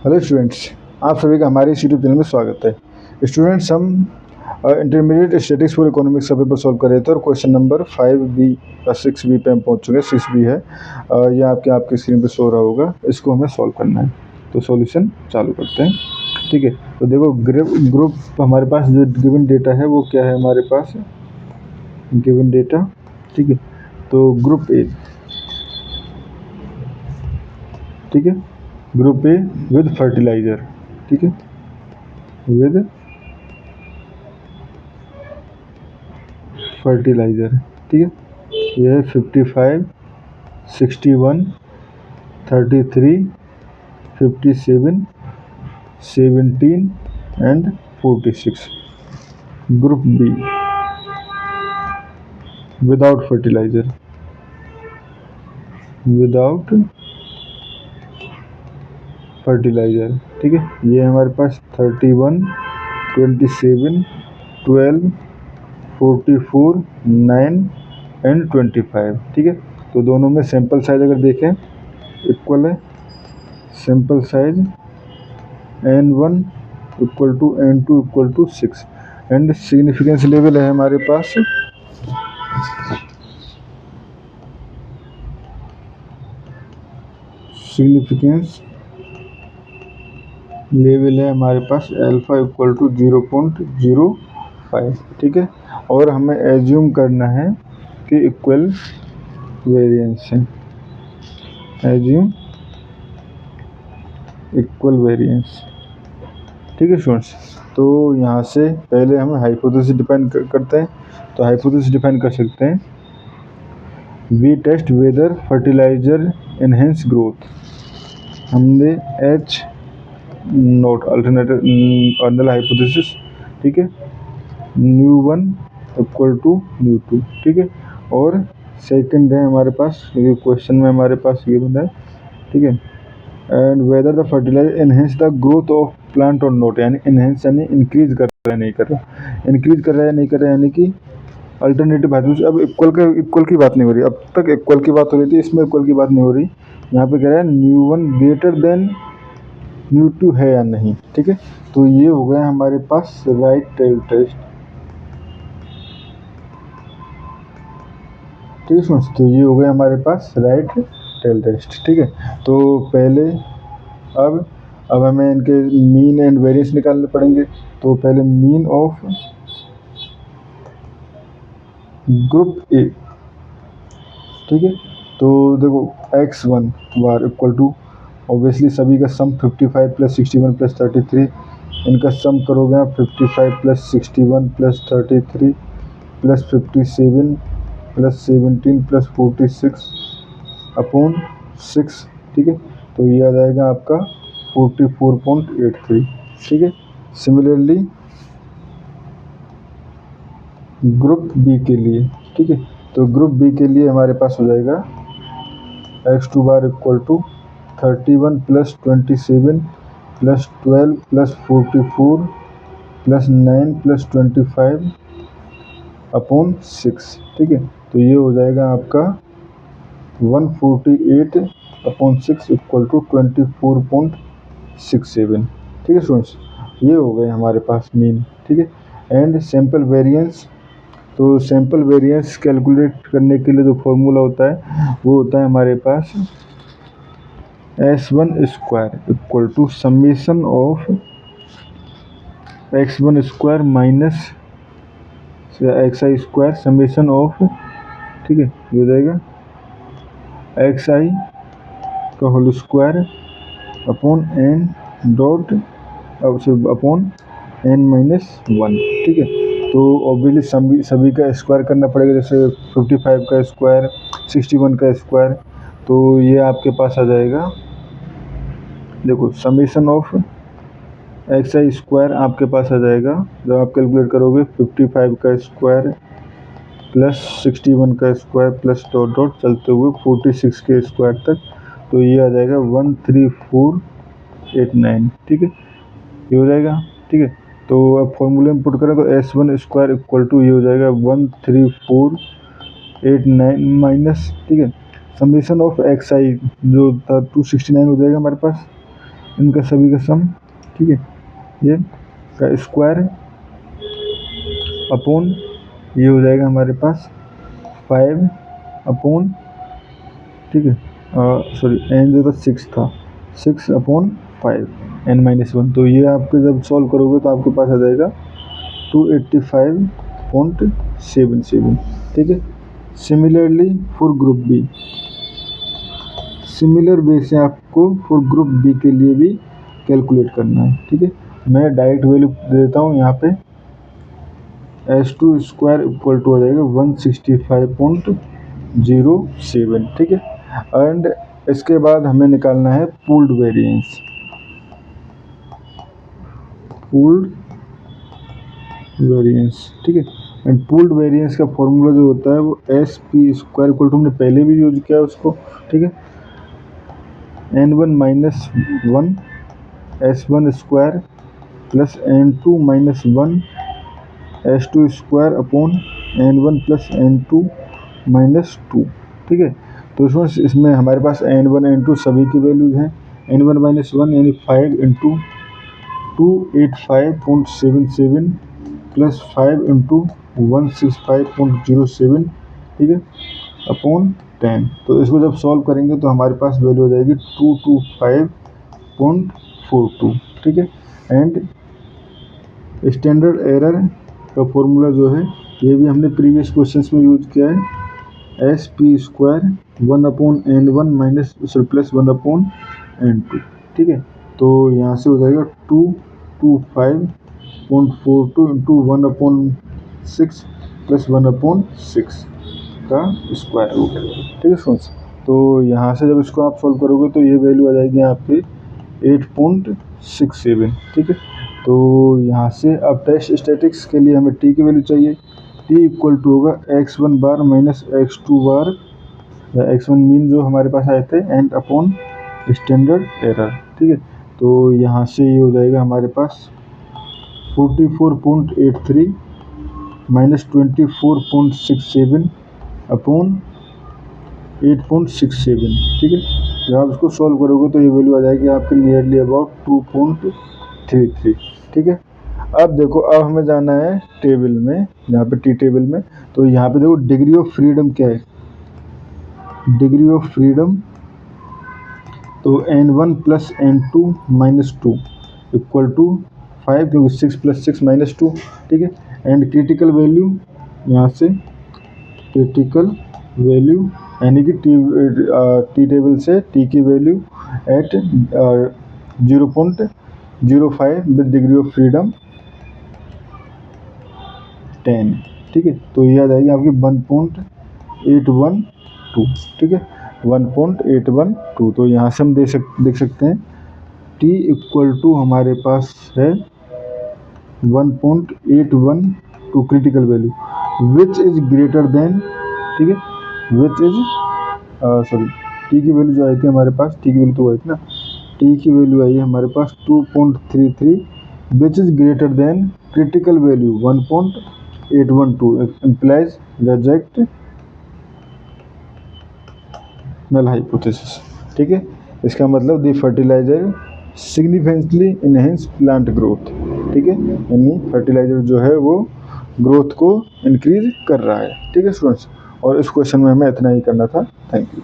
Hello students, आप सभी का हमारे इस यूट्यूब चैनल में स्वागत है। स्टूडेंट्स, हम इंटरमीडिएट स्टैटिक्स फॉर इकोनॉमिक्स का पेपर सॉल्व कर रहे थे और क्वेश्चन नंबर 5B या 6B पे हम पहुंच चुके हैं। 6B है, ये आपके स्क्रीन पे शो रहा होगा। इसको हमें सॉल्व करना है, तो सॉल्यूशन चालू करते हैं। ठीक है, तो देखो ग्रुप हमारे पास जो गिवन डेटा है वो क्या है हमारे पास, गिवन डेटा। ठीक है, तो ग्रुप ए, ठीक है, ग्रुप ए विद फर्टिलाइजर, ठीक है, विद फर्टिलाइजर। ठीक है, यह है 55, 61, 33, 57, 17 and 46। Group B without fertiliser, without fertiliser. ठीक है, ये हमारे पास 31, 27, 12, 44, 9 एंड 25। ठीक है, तो दोनों में सैंपल साइज अगर देखें इक्वल है। Sample size N1 equal to N2 equal to 6 and significance level है हमारे पास सिग्निफिकेंस लेवल है हमारे पास अल्फा इक्वल टू 0.05। ठीक है, और हमें एज्यूम करना है कि इक्वल वेरिएंस है, एज्यूम इक्वल वेरिएंस। ठीक है स्टूडेंट्स, तो यहाँ से पहले हम हाइपोथेसिस डिफाइन करते हैं। तो हाइपोथेसिस डिफाइन कर सकते हैं, we test whether fertiliser enhance growth. हमने H naught alternative and null hypothesis, ठीक है, ν1 इक्वल टू ν2। ठीक है, और सेकंड है हमारे पास, ये क्वेश्चन में हमारे पास ये बना है। ठीक है, and whether the fertiliser enhance the growth of plant और नोट, यानी एनहेंस यानी इंक्रीज कर रहा है नहीं कर रहा, इंक्रीज कर रहा है नहीं कर रहा है, यानी कि अल्टरनेटिव हाइपोथेसिस। अब इक्वल की बात नहीं हो रही, अब तक इक्वल की बात हो रही थी, इसमें इक्वल की बात नहीं हो रही। यहाँ पे कह रहा है ν1 ग्रेटर देन ν2 है या नहीं। ठीक है, तो ये हो गया हमारे पास राइट टेल टेस्ट। ठीक है फ्रेंड्स, तो ये हो गया हमारे पास राइट टेल टेस्ट। ठीक है, तो पहले अब हमें इनके मीन एंड वेरिएंस निकालने पड़ेंगे। तो पहले मीन ऑफ ग्रुप ए। ठीक है, तो देखो x1 bar equal to, obviously सभी का सम 55 प्लस 61 प्लस 33, इनका सम करोगे आप 55 plus 61 plus 33 plus 57 plus 17 plus 46 upon 6। ठीक है, तो ये आ जाएगा आपका 44.83। ठीक है, सिमिलरली ग्रुप बी के लिए, ठीक है, तो ग्रुप बी के लिए हमारे पास हो जाएगा x2 bar equal to 31 plus 27 plus 12 plus 44 plus 9 plus 25 upon 6। ठीक है, तो ये हो जाएगा आपका 148 अपॉन 6 इक्वल टू 24.67। ठीक है स्टूडेंट्स, ये हो गए हमारे पास मीन। ठीक है, एंड सैंपल वेरिएंस। तो सैंपल वेरिएंस कैलकुलेट करने के लिए जो फॉर्मूला होता है वो होता है हमारे पास S1 square equal to summation of x1 square minus xi square summation of, ठीक है, ये हो जाएगा xi का whole square upon n dot upon n minus 1। ठीक है, तो ऑब्वियसली सभी का स्क्वायर करना पड़ेगा, जैसे 55 का स्क्वायर, 61 का स्क्वायर, तो ये आपके पास आ जाएगा। देखो समीशन ऑफ xi स्क्वायर आपके पास आ जाएगा, जब आप कैलकुलेट करोगे 55 का स्क्वायर प्लस 61 का स्क्वायर प्लस डॉट डॉट चलते हुए 46 के स्क्वायर तक, तो ये आ जाएगा 13489। ठीक है, ये हो जाएगा। ठीक है, तो अब फॉर्मूले में पुट करें तो S1 स्क्वायर इक्वल टू ये हो जाएगा 13489 माइनस, ठीक है, समीशन ऑफ xi जो था 269 हो जाएगा हमारे पास, इनका सभी का सम, ठीक है, ये का स्क्वायर अपॉन ये हो जाएगा हमारे पास 5 अपॉन, ठीक है, सॉरी एन जो था 6 था, 6 अपॉन 5 n-1। तो ये आपके जब सॉल्व करोगे तो आपके पास आ जाएगा 285.77, ठीक है। Similarly for group B, similar way से आपको फॉर ग्रुप बी के लिए भी कैलकुलेट करना है, ठीक है। मैं डायरेक्ट वैल्यू दे देता हूँ यहाँ पे, S2 स्क्वायर इक्वल टू हो जाएगा 165.07, ठीक है। एंड इसके बाद हमें निकालना है पूल्ड वेरिएंस, पूल्ड वेरिएंस, ठीक है। एंड पूल्ड वेरिएंस का फॉर्मूला जो होता है वो SP स्क्वायर इक्वल टू, हमने पहले भी यूज किया है उसको, ठीक है, N1 minus 1 S1 square plus N2 minus 1 S2 square upon N1 plus N2 minus 2, ठीक है। तो इसमें हमारे पास N1 N2 सभी की वैल्यूज हैं। N1 माइनस 1 यानी 5 इंटू 285.77 प्लस 5 इंटू 165.07, ठीक है, अपॉन 10। तो इसको जब सॉल्व करेंगे तो हमारे पास वैल्यू हो जाएगी 225.42, ठीक है। एंड स्टैंडर्ड एरर का फॉर्मूला जो है ये भी हमने प्रीवियस क्वेश्चंस में यूज किया है, SP square 1 upon N1 minus plus 1 upon N2, ठीक है। तो यहाँ से हो जाएगा 225.42 इंटू 1 अपॉन 6 प्लस 1 अपॉन 6 का स्क्वायर रूट, ठीक है फ्रेंड्स। तो यहाँ से जब इसको आप सॉल्व करोगे तो ये वैल्यू आ जाएगी आपकी 8.67, ठीक है। तो यहाँ से अब टेस्ट स्टैटिक्स के लिए हमें t की वैल्यू चाहिए, t इक्वल टू होगा x1 बार माइनस x2 बार, या x1 मीन जो हमारे पास आए थे, एंड अपॉन स्टैंडर्ड एरर, ठीक है। तो यहाँ से ये हो जाएगा हमारे पास 44.83 माइनस 24.67 अपॉन 8.67, ठीक है। जब आप इसको सॉल्व करोगे तो ये वैल्यू आ जाएगी आपके नियरली अबाउट 2.33, ठीक है। अब देखो, अब हमें जाना है टेबल में, यहाँ पे टी टेबल में। तो यहाँ पे देखो डिग्री ऑफ फ्रीडम क्या है, डिग्री ऑफ फ्रीडम तो N1 plus N2 minus 2 equal to 5, क्योंकि 6 प्लस 6 माइनस 2, ठीक है। एंड क्रिटिकल वैल्यू, यहाँ से क्रिटिकल वैल्यू यानी कि टी टेबल से टी की value at 0.05 with degree of freedom 10, ठीक है। तो ये आ जाएगी आपकी 1.812, ठीक है, 1.812। तो यहाँ से हम देख सकते हैं t इक्वल टू हमारे पास है 1.812 critical value which is greater then, ठीक है, विच इज सॉरी t की वैल्यू जो आई थी हमारे पास, t की वैल्यू तो आई थी ना, t की वैल्यू आई है हमारे पास 2.33 which is greater than critical value 1.812, implies reject null hypothesis, ठीक है। इसका मतलब the fertiliser significantly enhance plant growth, ठीक है, यानी फर्टिलाइजर जो है वो ग्रोथ को इंक्रीज कर रहा है, ठीक है स्टूडेंट्स। और इस क्वेश्चन में हमें इतना ही करना था। Thank you.